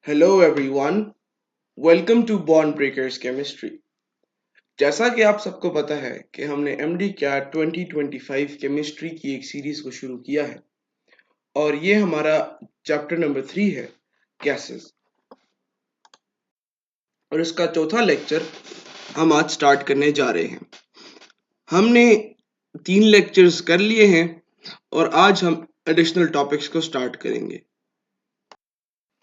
Hello everyone, welcome to bond breakers chemistry. जैसा कि आप सबको पता है कि हमने एमडी कैट 2025 केमिस्ट्री की एक सीरीज को शुरू किया है और ये हमारा चैप्टर नंबर 3 है, गैसेस। और इसका चौथा लेक्चर हम आज स्टार्ट करने जा रहे हैं। हमने 3 लेक्चर्स कर लिए हैं और आज हम एडिशनल टॉपिक्स को स्टार्ट करेंगे।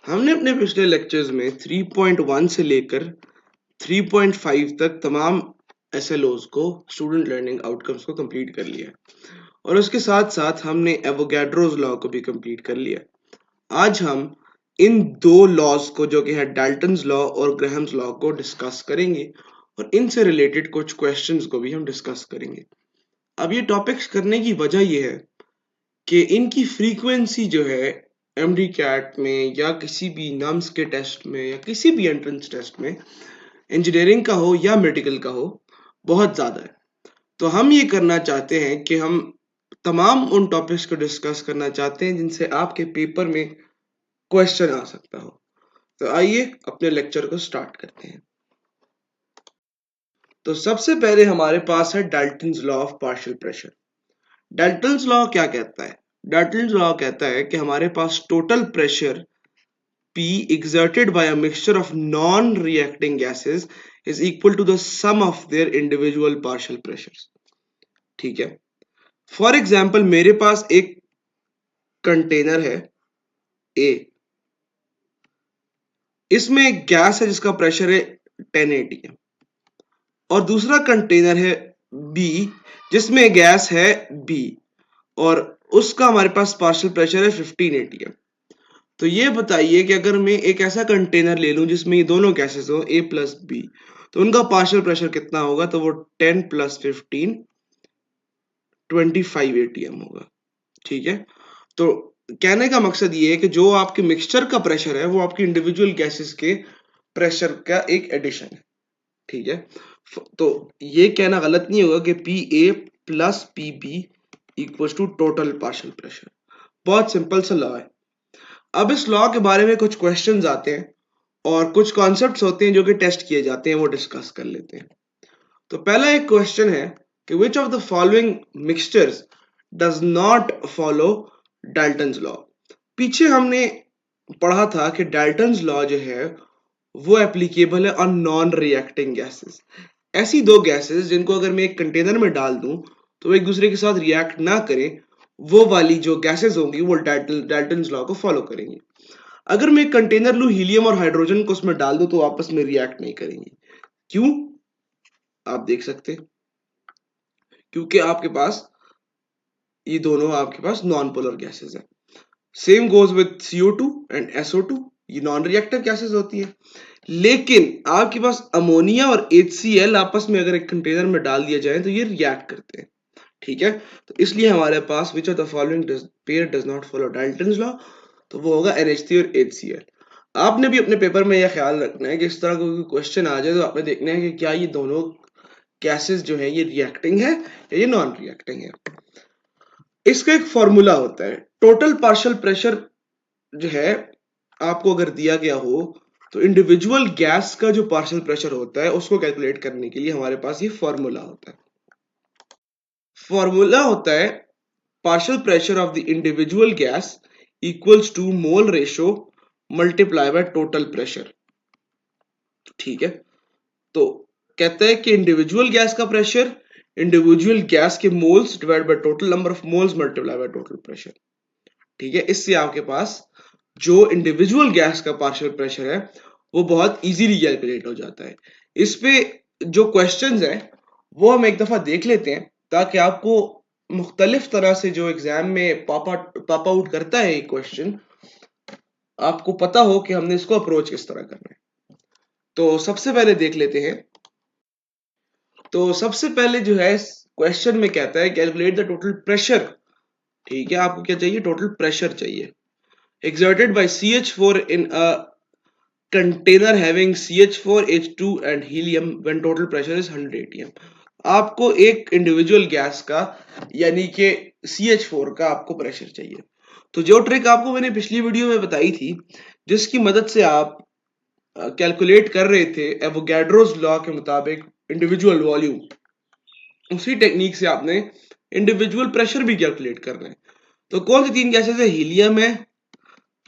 हमने अपने पिछले लेक्चर्स में 3.1 से लेकर 3.5 तक तमाम SLOs को, स्टूडेंट लर्निंग आउटकम्स को कंप्लीट कर लिया और उसके साथ साथ हमने एवोगैड्रोस लॉ को भी कंप्लीट कर लिया। आज हम इन दो लॉज को, जो कि है डाल्टन्स लॉ और ग्राहम्स लॉ, को डिस्कस करेंगे और इनसे रिलेटेड कुछ क्वेश्चंस को भी हम डिस्कस करेंगे। अब ये टॉपिक्स करने की वजह ये है कि इनकी फ्रीक्वेंसी जो है एमडी कैट में या किसी भी नम्स के टेस्ट में या किसी भी एंट्रेंस टेस्ट में, इंजीनियरिंग का हो या मेडिकल का हो, बहुत ज़्यादा है। तो हम ये करना चाहते हैं कि हम तमाम उन टॉपिक्स को डिस्कस करना चाहते हैं जिनसे आपके पेपर में क्वेश्चन आ सकता हो। तो आइए अपने लेक्चर को स्टार्ट करते हैं। तो सबसे पहले हमारे पास है Dalton's law of partial pressure. Dalton's law क्या कहता है? डाल्टन्स लॉ कहता है कि हमारे पास total pressure P exerted by a mixture of non-reacting gases is equal to the sum of their individual partial pressures। ठीक है। फॉर एग्जाम्पल, मेरे पास एक कंटेनर है A, इसमें एक गैस है जिसका प्रेशर है 10 atm, और दूसरा कंटेनर है B जिसमें गैस है B और उसका हमारे पास पार्शियल प्रेशर है 15 atm। तो ये बताइए कि अगर मैं एक ऐसा कंटेनर ले लूं जिसमें ये दोनों गैसेस हो A प्लस B, तो उनका पार्शियल प्रेशर कितना होगा? तो वो 10 प्लस 15 25 atm होगा। ठीक है। तो कहने का मकसद ये है कि जो आपके मिक्सचर का प्रेशर है वो आपकी इंडिविजुअल गैसेस के प्रेशर का एक एडिशन है। ठीक है। तो ये कहना गलत नहीं होगा कि PA plus PB equals to total partial pressure. बहुत सिंपल सा लॉ है। अब इस लॉ के बारे में कुछ क्वेश्चंस आते हैं और कुछ कॉन्सेप्ट्स होते हैं जो कि टेस्ट किए जाते हैं, वो डिस्कस कर लेते हैं। तो पहला एक क्वेश्चन है कि विच of the following mixtures does not follow Dalton's law. पीछे हमने पढ़ा था कि डाल्टन्स लॉ जो है वो एप्लीकेबल है ऑन नॉन रिएक्टिंग गैसेस। ऐसी दो गैसेस जिनको अगर मैं एक कंटेनर में डाल दूं तो वो एक दूसरे के साथ रिएक्ट ना करें, वो वाली जो गैसेस होंगी वो डाल्टन्स लॉ को फॉलो करेंगी। अगर मैं एक कंटेनर लूं, हीलियम और हाइड्रोजन को उसमें डाल दूं, तो आपस में रिएक्ट नहीं करेंगी। क्यों? आप देख सकते हैं, क्योंकि आपके पास ये दोनों आपके पास नॉन पोलर गैसेस हैं। Same goes with CO2 and SO2, ये नॉन रिएक्टिव गैसेस होती है। लेकिन आपके पास अमोनिया और HCl आपस में अगर एक कंटेनर में डाल दिया जाए तो ये रिएक्ट करते हैं। ठीक है। तो इसलिए हमारे पास which of the following pair does not follow Dalton's law, तो वो होगा NH3 और HCl। आपने भी अपने पेपर में यह ख्याल रखना है कि इस तरह का कोई क्वेश्चन आ जाए तो आपने देखना है कि क्या ये दोनों गैसेस जो है ये रिएक्टिंग है या ये नॉन रिएक्टिंग है। इसका एक फॉर्मूला होता है। टोटल पार्शियल प्रेशर जो है आपको अगर दिया गया हो तो इंडिविजुअल गैस का जो पार्शियल प्रेशर होता है उसको कैलकुलेट करने के लिए हमारे पास ये फॉर्मूला होता है। फॉर्मूला होता है partial pressure of the individual gas equals to mole ratio multiply by total pressure. ठीक है। तो कहता है कि इंडिविजुअल गैस का प्रेशर इंडिविजुअल गैस के moles divide by total number of moles multiply by total pressure. ठीक है। इससे आपके पास जो इंडिविजुअल गैस का पार्शियल प्रेशर है वो बहुत इजीली कैलकुलेट हो जाता है। इस पे जो क्वेश्चंस है वो हम एक दफा देख लेते हैं ताकि आपको मुख्तलिफ तरह से जो एग्जाम में पाप आउट करता है एक क्वेश्चन, आपको पता हो कि हमने इसको अप्रोच किस तरह करना है। तो सबसे पहले देख लेते हैं। तो सबसे पहले जो है क्वेश्चन में कहता है कैलकुलेट द टोटल प्रेशर। ठीक है। आपको क्या चाहिए? टोटल प्रेशर चाहिए exerted by CH4 in a container having CH4, H2 and helium when total pressure is 100 atm। आपको एक इंडिविजुअल गैस का यानी कि CH4 का आपको प्रेशर चाहिए। तो जो ट्रिक आपको मैंने पिछली वीडियो में बताई थी, जिसकी मदद से आप कैलकुलेट कर रहे थे एवोगैड्रोस लॉ के मुताबिक इंडिविजुअल वॉल्यूम, उसी टेक्निक से आपने इंडिविजुअल प्रेशर भी कैलकुलेट करना है। तो कौन सी 3 गैसेस है? हीलियम है,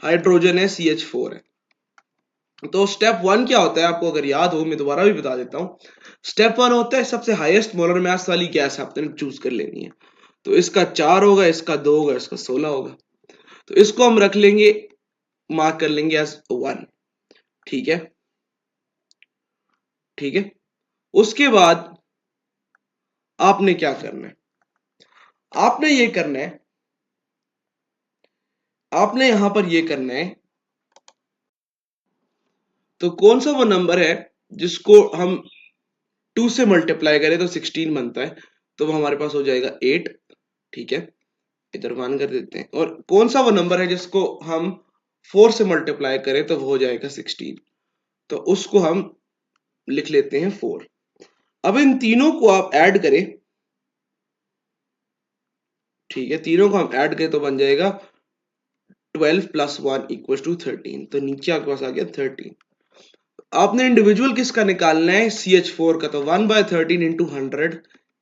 हाइड्रोजन है, CH4 है। तो स्टेप 1 क्या होता है, आपको अगर याद हो मैं दोबारा भी बता देता हूं। स्टेप 1 होता है सबसे हाईएस्ट मोलर मास वाली गैस आपने चूज कर लेनी है। तो इसका 4 होगा, इसका 2 होगा, इसका 16 होगा। तो इसको हम रख लेंगे, मार्क कर लेंगे एज 1। ठीक है, ठीक है। उसके बाद आपने क्या करना है? आपने ये करना है, आपने यहां पर ये करना है। तो कौन सा वो नंबर है जिसको हम 2 से मल्टीप्लाई करें तो 16 बनता है? तो वो हमारे पास हो जाएगा 8। ठीक है, इधर 1 कर देते हैं। और कौन सा वो नंबर है जिसको हम 4 से मल्टीप्लाई करें तो वो हो जाएगा 16? तो उसको हम लिख लेते हैं 4। अब इन तीनों को आप ऐड करें। ठीक है, तीनों को हम ऐड करें तो बन जाएगा 12 + 1 = 13। तो नीचे आपके पास आ गया 13। आपने इंडिविजुअल किसका निकालना है? CH4 का। तो 1/13 ×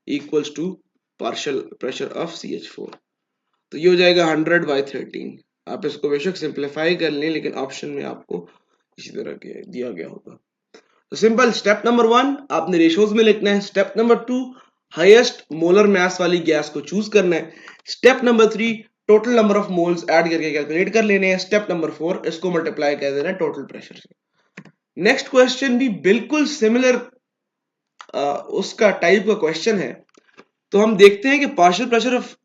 100 = पार्शियल प्रेशर ऑफ CH4। तो ये हो जाएगा 100/13। आप इसको बेशक सिंप्लीफाई कर लें, लेकिन ऑप्शन में आपको इसी तरह के दिया गया होगा। तो सिंपल स्टेप नंबर 1 आपने रेशोज में लिखना है। Step number 2 highest molar mass वाली गैस को चूज करना है। Step number 3 total number of moles add करके कैलकुलेट कर लेने हैं। स्टेप नंबर 4 इसको मल्टीप्लाई कर देना है टोटल प्रेशर से। नेक्स्ट क्वेश्चन भी बिल्कुल सिमिलर उसका टाइप का क्वेश्चन है। तो हम देखते हैं कि partial pressure of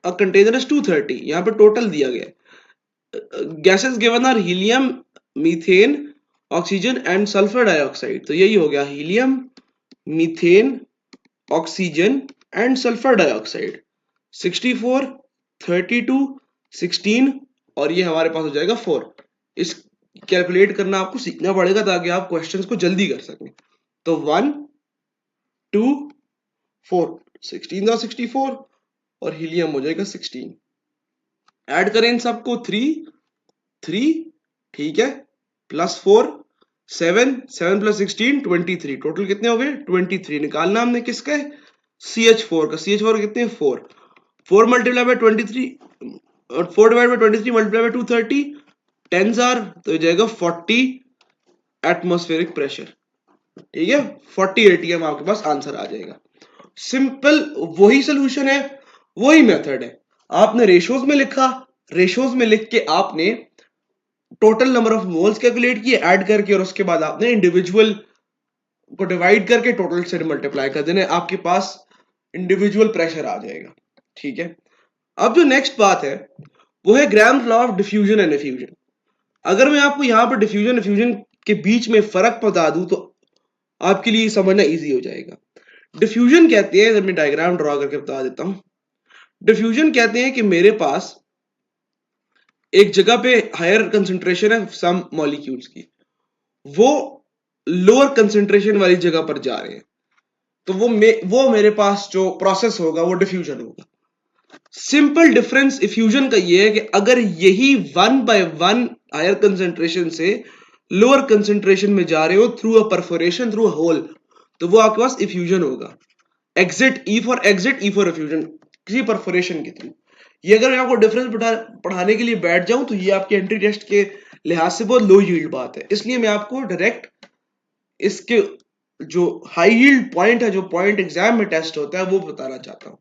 a container is 230। यहां पर टोटल दिया गया। Gases given are helium, methane, oxygen and sulphur dioxide. तो यही हो गया helium, methane, oxygen and sulphur dioxide. 64, 32, 16 और ये हमारे पास हो जाएगा 4। इस कैलकुलेट करना आपको सीखना पड़ेगा ताकि आप क्वेश्चंस को जल्दी कर सकें। तो 1 2 4, 16 और 64 और हीलियम हो जाएगा 16। ऐड करें इन सबको 3 3, ठीक है, +4 7 7 + 16 23। टोटल कितने हो गए? 23। निकालना हमने किसका है? CH4 का। CH4 कितने? 4 4 मल्टीप्लाई बाय 23 और 4 divide by 23 multiply by 230 10 R तो हो जाएगा 40 एटमॉस्फेरिक प्रेशर। ठीक है, 40 ATM आपके पास आंसर आ जाएगा। सिंपल वही सोल्यूशन है, वही मेथड है। आपने रेशोज में लिखा, रेशोज में लिख के आपने total number of moles calculate किए ऐड करके, और उसके बाद आपने इंडिविजुअल को डिवाइड करके टोटल से मल्टीप्लाई कर देना, आपके पास इंडिविजुअल प्रेशर आ जाएगा। ठीक है, अब जो नेक्स्ट बात है वो है grams law of diffusion and effusion. अगर मैं आपको यहां पर डिफ्यूजन एफ्यूजन के बीच में फर्क बता दूं तो आपके लिए समझना इजी हो जाएगा। डिफ्यूजन कहते हैं, मैं डायग्राम ड्रॉ करके बता देता हूं। डिफ्यूजन कहते हैं कि मेरे पास एक जगह पे हायर कंसंट्रेशन है सम मॉलिक्यूल्स की, वो लोअर कंसंट्रेशन वाली जगह पर जा रहे हैं, तो वो मेरे पास जो प्रोसेस होगा वो डिफ्यूजन होगा। सिंपल डिफरेंस इफ्यूजन का ये है कि अगर यही 1/1 हायर कंसंट्रेशन से लोअर कंसंट्रेशन में जा रहे हो through a perforation, through a hole, तो वो आपके पास इफ्यूजन होगा। Exit, E for exit, E for effusion, किसी परफोरेशन के थ्रू। ये अगर मैं आपको डिफरेंस पढ़ाने के लिए बैठ जाऊं तो ये आपके एंट्री टेस्ट के लिहाज से बहुत लो यील्ड बात है, इसलिए मैं आपको डायरेक्ट इसके जो हाई यील्ड पॉइंट है, जो पॉइंट एग्जाम में टेस्ट होता है, वो बताना चाहता हूं।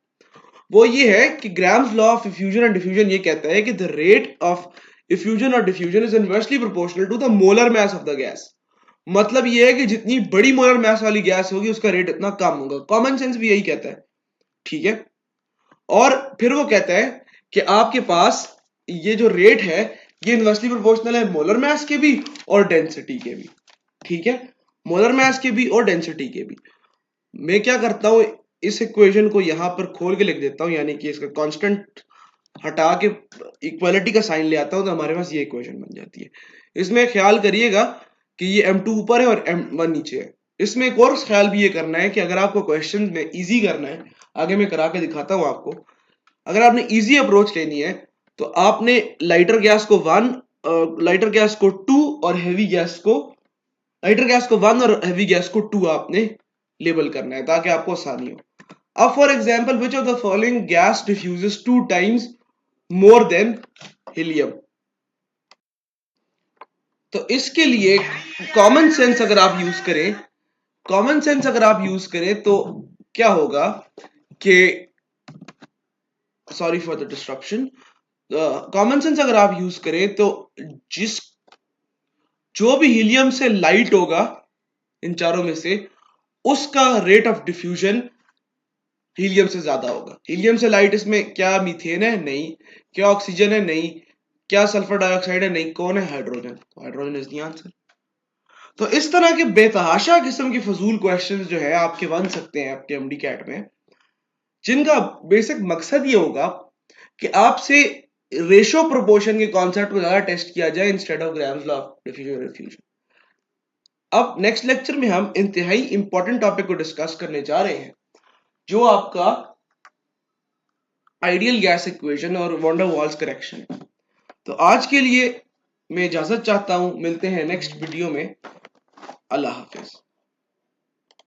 वो ये है कि Graham's law of effusion and diffusion ये कहता है कि द रेट ऑफ इफ्यूजन और diffusion is inversely proportional to the molar mass of the gas. मतलब ये है कि जितनी बड़ी मोलर मास वाली गैस होगी उसका रेट इतना कम होगा। कॉमन सेंस भी यही कहता है। ठीक है, और फिर वो कहता है कि आपके पास ये जो रेट है ये इनवर्सली प्रोपोर्शनल है मोलर मास के भी और डेंसिटी के भी। ठीक है, मोलर मास के भी और डेंसिटी के भी। मैं क्या करता हूं, इस इक्वेशन को यहां पर खोल के लिख देता हूं, यानी कि इसका कांस्टेंट हटा के इक्वालिटी का साइन ले आता हूं, तो हमारे पास ये इक्वेशन बन जाती है। इसमें ख्याल करिएगा कि ये M2 ऊपर है और M1 नीचे है। इसमें एक और ख्याल भी ये करना है कि अगर आपको क्वेश्चन में इजी करना है, आगे मैं करा के दिखाता हूं आपको, अगर आपने इजी अप्रोच लेनी है तो आपने लाइटर गैस को 1 लाइटर गैस को 2 और हेवी गैस को, लाइटर गैस को 1 और हेवी गैस को 2 आपने लेबल करना है ताकि आपको आसानी हो। अब for example which of the following gas diffuses 2 times more than helium. तो इसके लिए कॉमन सेंस अगर आप यूज करें, कॉमन सेंस अगर आप यूज करें तो क्या होगा कि, sorry for the disruption, common sense अगर आप यूज करें तो जिस जो भी हीलियम से लाइट होगा इन चारों में से, उसका रेट ऑफ डिफ्यूजन हीलियम से ज्यादा होगा। हीलियम से लाइट इसमें क्या मीथेन है? नहीं। क्या ऑक्सीजन है? नहीं। क्या सल्फर डाइऑक्साइड है? नहीं। कौन है? Hydrogen. Hydrogen is the answer. तो इस तरह के बेतहाशा किस्म के फजूल क्वेश्चंस जो है आपके बन सकते हैं आपके एमडी कैट में, जिनका बेसिक मकसद ये होगा कि आपसे रेशो प्रोपोर्शन के कॉन्सेप्ट को ज्यादा टेस्ट किया जाए instead of grams law of diffusion refusion. अब नेक्स्ट लेक्चर में हम इंतहाई इंपॉर्टेंट टॉपिक को डिस्कस करने जा रहे हैं, जो आपका आइडियल गैस इक्वेशन और वॉन डेर वाल्स करेक्शन। तो आज के लिए मैं इजाजत चाहता हूं, मिलते हैं नेक्स्ट वीडियो में। अल्लाह हाफिज।